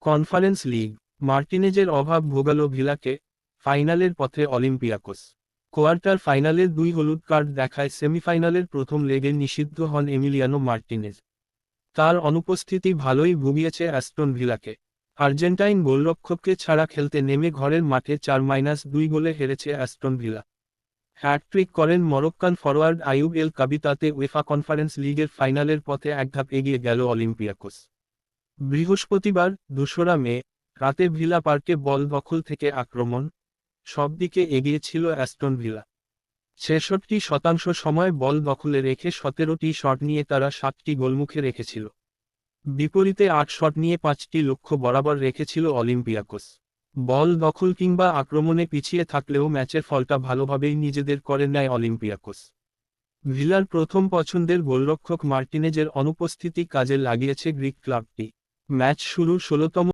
Conference league, মার্টিনেজের অভাব ভোগালো ভিলাকে, ফাইনালের পথে অলিম্পিয়াকোস। কোয়ার্টার ফাইনালের 2 হলুদ কার্ড দেখায় সেমিফাইনালের প্রথম লেগে নিষিদ্ধ হন এমিলিয়ানো মার্টিনেজ। তার অনুপস্থিতি ভালোই ভুগিয়েছে অ্যাস্টন ভিলাকে। আর্জেন্টাইন গোলরক্ষককে ছাড়া খেলতে নেমে ঘরের মাঠে 4-2 গোলে হেরেছে অ্যাস্টন ভিলা। হ্যাটট্রিক করেন মরক্কান ফরোয়ার্ড আইয়ুব এল কাবিতাতে উয়েফা কনফারেন্স লিগের ফাইনালের পথে এক ধাপ এগিয়ে গেল অলিম্পিয়াকোস। বৃহস্পতিবার 2রা মে রাতে ভিলা পার্কে বল দখল থেকে আক্রমণ, সব দিকে এগিয়ে ছিল অ্যাস্টন ভিলা। 66% সময় বল দখলে রেখে 17টি শট নিয়ে তারা 7টি গোলমুখে রেখেছিল। বিপরীতে 8 শট নিয়ে 5টি লক্ষ্য বরাবর রেখেছিল অলিম্পিয়াকোস। বল দখল কিংবা আক্রমণে পিছিয়ে থাকলেও ম্যাচের ফলটা ভালোভাবেই নিজেদের করে নেয় অলিম্পিয়াকোস। ভিলার প্রথম পছন্দের গোলরক্ষক মার্টিনেজের অনুপস্থিতি কাজে লাগিয়েছে গ্রিক ক্লাবটি। ম্যাচ শুরুর 16তম